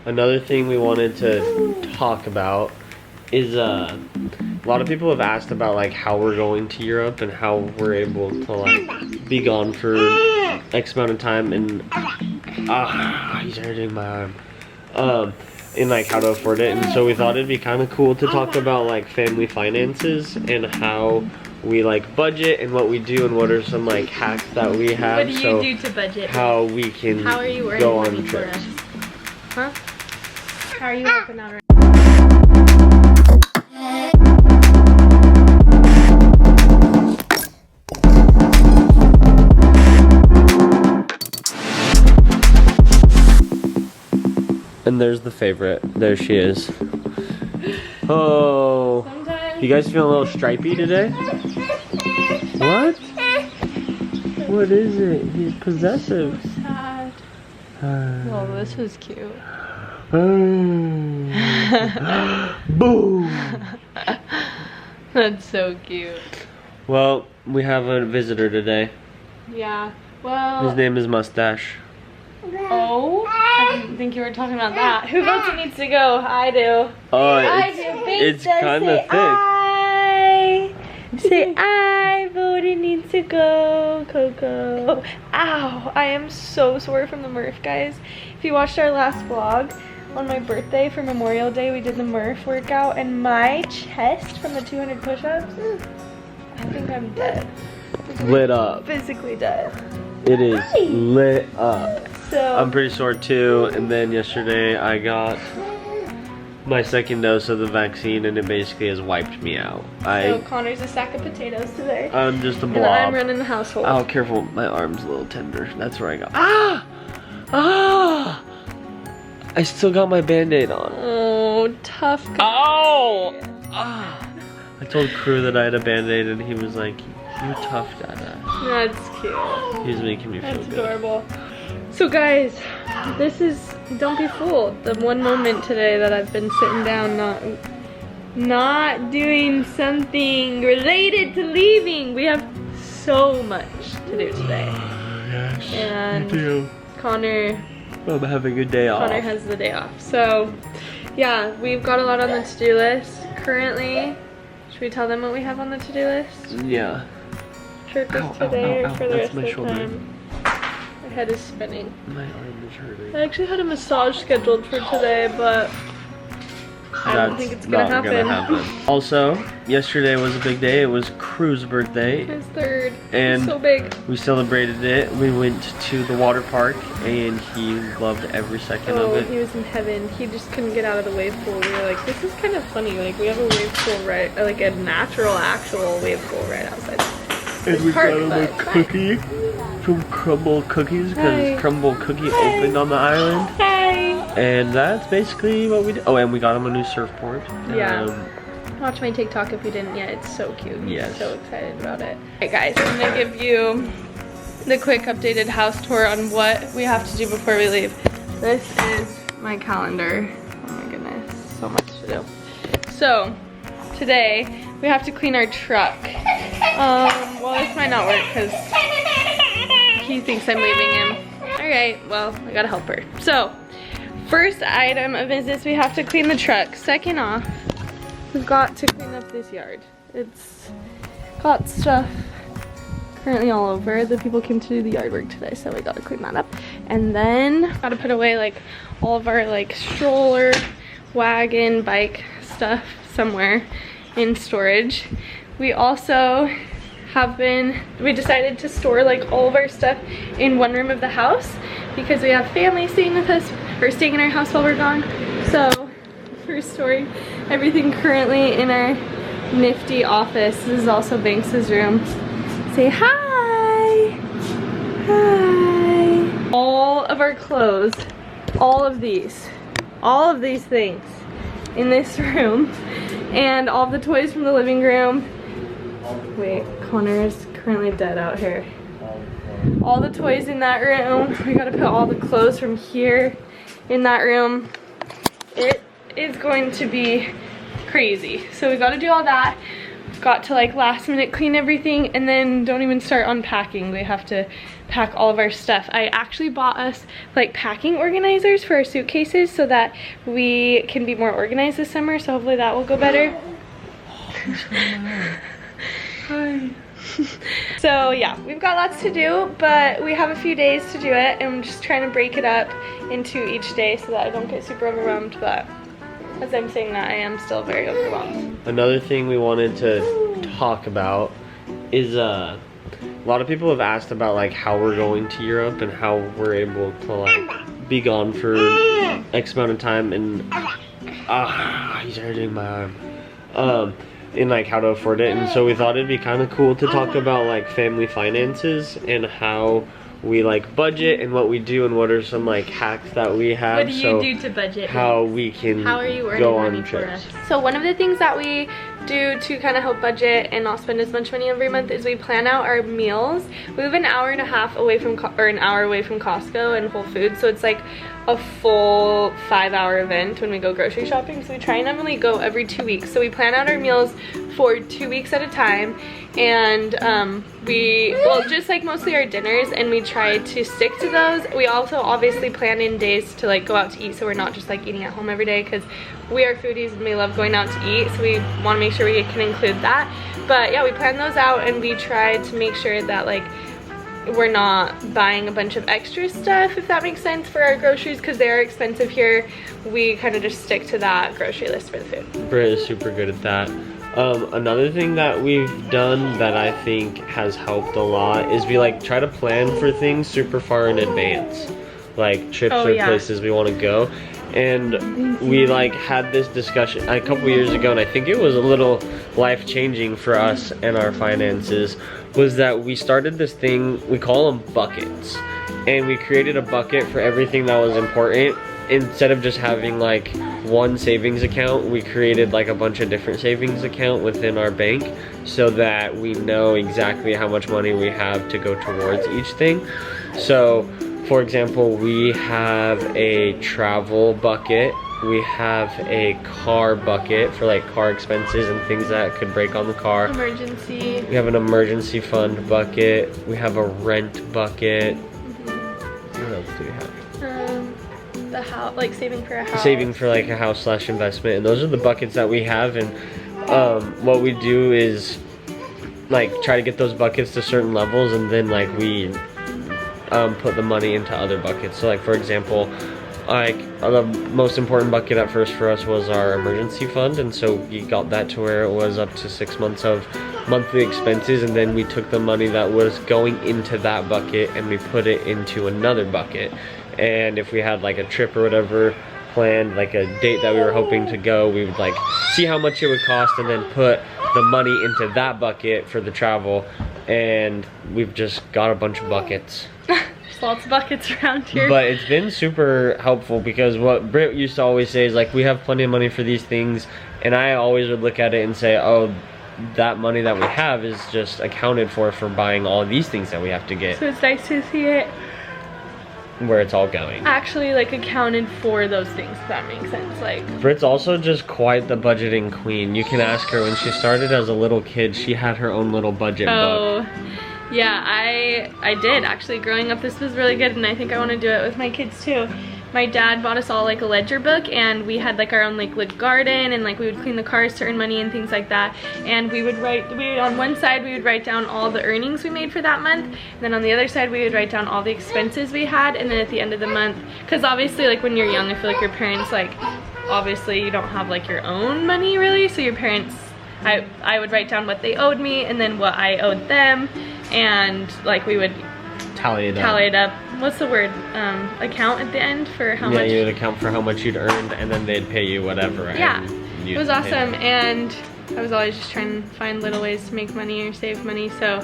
another thing we wanted to talk about is a lot of people have asked about like how we're going to Europe and how we're able to like be gone for X amount of time, and he's hurting my arm. And like how to afford it, and so we thought it'd be kind of cool to talk about like family finances and how we like budget and what we do and what are some like hacks that we have. What do you do to budget? How we can how are you go on trips. Huh? How are you helping out right? And there's the favorite. There she is. Oh. Sometimes. You guys feeling a little stripey today? What? What is it? He's possessive. So sad. Well, this was cute. Boom. That's so cute. Well, we have a visitor today. Yeah. Well. His name is Mustache. Oh, I didn't think you were talking about that. Who votes it needs to go? I do. Oh, I do. it's kind of thick. I vote it needs to go, Coco. Ow, I am so sore from the Murph, guys. If you watched our last vlog on my birthday for Memorial Day, we did the Murph workout, and my chest from the 200 push-ups, I think I'm dead. Lit up. Physically dead. It is lit up. So I'm pretty sore too, and then yesterday I got my second dose of the vaccine and it basically has wiped me out. So Connor's a sack of potatoes today. I'm just a blob. And I'm running the household. Oh, careful, my arm's a little tender. That's where I got. I still got my Band-Aid on. Oh, tough guy. Oh! I told Crew that I had a Band-Aid and he was like, "You're tough, Dada." That's cute. He's making me feel good. That's adorable. So guys, this is, don't be fooled, the one moment today that I've been sitting down not doing something related to leaving. We have so much to do today. Yes, and you do. Connor, I'm having a day off. Connor has the day off. So yeah, we've got a lot on the to-do list currently. Should we tell them what we have on the to-do list? Yeah. Sure, just today or for the rest of the shoulder. time? My head is spinning. My arm is hurting. I actually had a massage scheduled for today, but I don't think it's gonna happen. Also, yesterday was a big day. It was Crew's birthday. His third. And so big. We celebrated it. We went to the water park and he loved every second of it. He was in heaven. He just couldn't get out of the wave pool. We were like, this is kind of funny. Like, we have a wave pool right, like a natural, actual wave pool right outside. And we got him a cookie from Crumble Cookies because Crumble Cookie opened on the island. And that's basically what we did. Oh, and we got him a new surfboard. Yeah. Watch my TikTok if you didn't yet. It's so cute. Yes. I'm so excited about it. Alright guys, I'm gonna give you the quick updated house tour on what we have to do before we leave. This is my calendar. Oh my goodness, so much to do. So, today we have to clean our truck. Well, this might not work because he thinks I'm leaving him. Alright, well, I gotta help her. So, first item of business, we have to clean the truck. Second off, we've got to clean up this yard. It's got stuff currently all over. The people came to do the yard work today, so we gotta clean that up. And then, gotta put away like all of our like stroller, wagon, bike stuff somewhere in storage. We also we decided to store like all of our stuff in one room of the house because we have family staying with us or staying in our house while we're gone. So we're storing everything currently in our nifty office. This is also Banks's room. Say hi. Hi. All of our clothes, all of these things in this room, and all of the toys from the living room. Wait, Connor is currently dead out here. All the toys in that room. We gotta put all the clothes from here in that room. It is going to be crazy. So we gotta do all that. got to like last minute clean everything and then don't even start unpacking. We have to pack all of our stuff. I actually bought us like packing organizers for our suitcases so that we can be more organized this summer, so hopefully that will go better. Hi. So yeah, we've got lots to do, but we have a few days to do it, and I'm just trying to break it up into each day so that I don't get super overwhelmed, but as I'm saying that, I am still very overwhelmed. Another thing we wanted to talk about is a lot of people have asked about like how we're going to Europe and how we're able to like be gone for X amount of time, and he's hurting my arm. And like how to afford it, and so we thought it'd be kind of cool to talk about like family finances and how we like budget and what we do and what are some like hacks that we have. What do you do to budget? How we can How are you earning go money on trips. for us? So one of the things that we do to kind of help budget and not spend as much money every month is we plan out our meals. We live an hour and a half away from an hour away from Costco and Whole Foods, so it's like a full 5-hour event when we go grocery shopping. So we try and normally go every 2 weeks. So we plan out our meals for 2 weeks at a time, and well, just like mostly our dinners, and we try to stick to those. We also obviously plan in days to like go out to eat, so we're not just like eating at home every day, because we are foodies and we love going out to eat, so we want to make sure we can include that. But yeah, we plan those out, and we try to make sure that like we're not buying a bunch of extra stuff, if that makes sense, for our groceries, because they are expensive here. We kind of just stick to that grocery list for the food. Britt is super good at that. Another thing that we've done that I think has helped a lot is we like try to plan for things super far in advance, like trips or places we want to go. And we like had this discussion a couple years ago, and I think it was a little life-changing for us and our finances, was that we started this thing, we call them buckets, and we created a bucket for everything that was important. Instead of just having like one savings account, we created like a bunch of different savings account within our bank so that we know exactly how much money we have to go towards each thing. So for example, we have a travel bucket, we have a car bucket for like car expenses and things that could break on the car. Emergency. We have an emergency fund bucket, we have a rent bucket. What else do we have? The house, like saving for a house. Saving for like a house / investment, and those are the buckets that we have. And what we do is like try to get those buckets to certain levels, and then like we put the money into other buckets. So like for example, like the most important bucket at first for us was our emergency fund, and so we got that to where it was up to 6 months of monthly expenses, and then we took the money that was going into that bucket and we put it into another bucket. And if we had like a trip or whatever planned, like a date that we were hoping to go, we would like see how much it would cost and then put the money into that bucket for the travel. And we've just got a bunch of buckets. There's lots of buckets around here. But it's been super helpful, because what Britt used to always say is like, we have plenty of money for these things, and I always would look at it and say, oh, that money that we have is just accounted for buying all these things that we have to get. So it's nice to see it where it's all going. Actually like accounted for those things, if that makes sense. Like Britt's also just quite the budgeting queen. You can ask her, when she started as a little kid, she had her own little budget book. Yeah, I did actually. Growing up, this was really good, and I think I want to do it with my kids too. My dad bought us all like a ledger book, and we had like our own like garden, and like we would clean the cars to earn money and things like that. And we would on one side we would write down all the earnings we made for that month, and then on the other side we would write down all the expenses we had. And then at the end of the month, because obviously like when you're young, I feel like your parents, like obviously you don't have like your own money really, so your parents, I would write down what they owed me and then what I owed them, and like we would tally it up. What's the word? Account at the end for how much? Yeah, you would account for how much you'd earned, and then they'd pay you whatever. Yeah, it was awesome, and I was always just trying to find little ways to make money or save money. So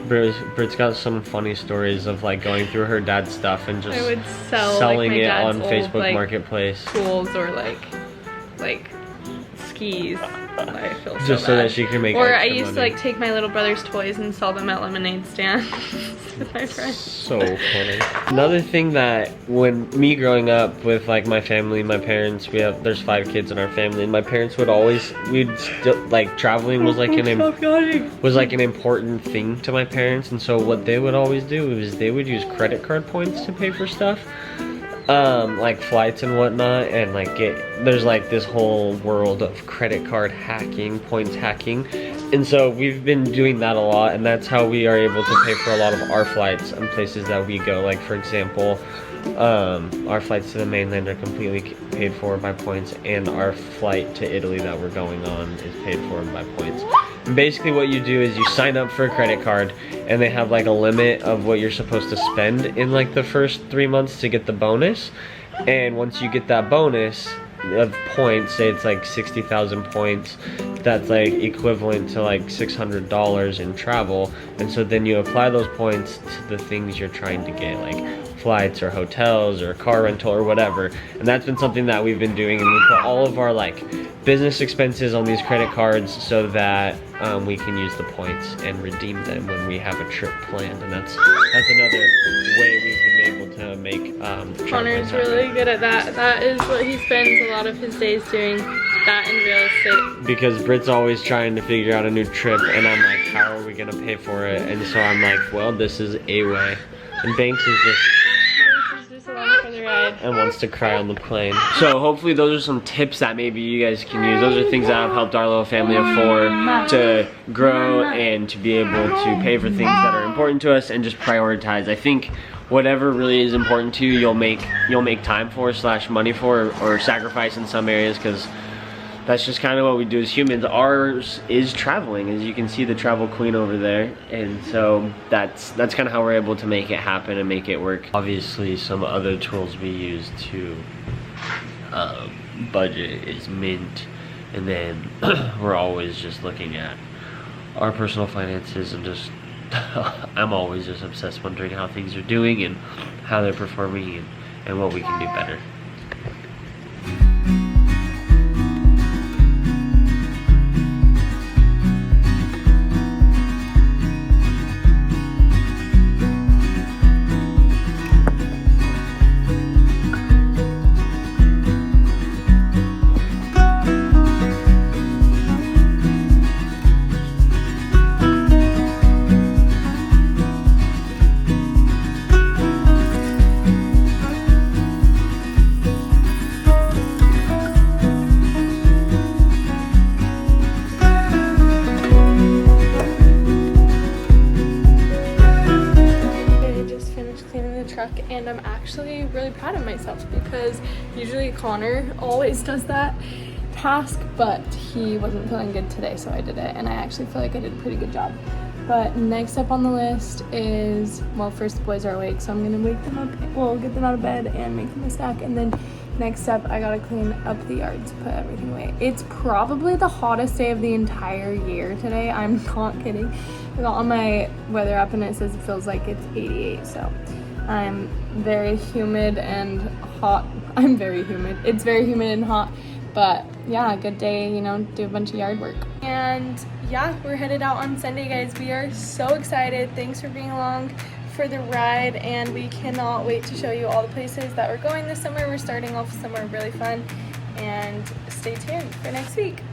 Britt's got some funny stories of like going through her dad's stuff and just I would selling like, it on old, Facebook like, Marketplace. Tools or like skis. I feel just so that she can make Or extra I used money. to like take my little brother's toys and sell them at lemonade stands. with my friends. So funny. Another thing that when me growing up with like my family, my parents, there's 5 kids in our family, and my parents would always, we'd still like traveling was like an important thing to my parents, and so what they would always do is they would use credit card points to pay for stuff. Like flights and whatnot, and like there's like this whole world of credit card hacking, points hacking, and so we've been doing that a lot, and that's how we are able to pay for a lot of our flights and places that we go. Like for example, our flights to the mainland are completely paid for by points, and our flight to Italy that we're going on is paid for by points. And basically what you do is you sign up for a credit card, and they have like a limit of what you're supposed to spend in like the first 3 months to get the bonus. And once you get that bonus of points, say it's like 60,000 points, that's like equivalent to like $600 in travel. And so then you apply those points to the things you're trying to get, like flights or hotels or car rental or whatever. And that's been something that we've been doing, and we put all of our like business expenses on these credit cards so that we can use the points and redeem them when we have a trip planned. And that's another way we've been able to make Connor's really good at that. That is what he spends a lot of his days doing, that in real estate. Because Britt's always trying to figure out a new trip, and I'm like, how are we gonna pay for it? And so I'm like, well, this is a way. And Banks is just along for the ride and wants to cry on the plane. So hopefully those are some tips that maybe you guys can use. Those are things that have helped our little family of 4 to grow and to be able to pay for things that are important to us and just prioritize. I think whatever really is important to you, you'll make time for / money for, or sacrifice in some areas, because that's just kind of what we do as humans. Ours is traveling, as you can see the travel queen over there, and so that's kind of how we're able to make it happen and make it work. Obviously, some other tools we use to budget is Mint, and then we're always just looking at our personal finances and just I'm always just obsessed wondering how things are doing and how they're performing and what we can do better. And I'm actually really proud of myself, because usually Connor always does that task, but he wasn't feeling good today, so I did it, and I actually feel like I did a pretty good job. But next up on the list is, well, first the boys are awake, so I'm gonna wake them up, well, get them out of bed and make them a snack, and then next up I gotta clean up the yard to put everything away. It's probably the hottest day of the entire year today. I'm not kidding. I got on my weather app and it says it feels like it's 88, so I'm very humid and hot. I'm very humid. It's very humid and hot, but yeah, good day, you know, do a bunch of yard work. And yeah, we're headed out on Sunday, guys. We are so excited. Thanks for being along for the ride, and we cannot wait to show you all the places that we're going this summer. We're starting off summer really fun, and stay tuned for next week.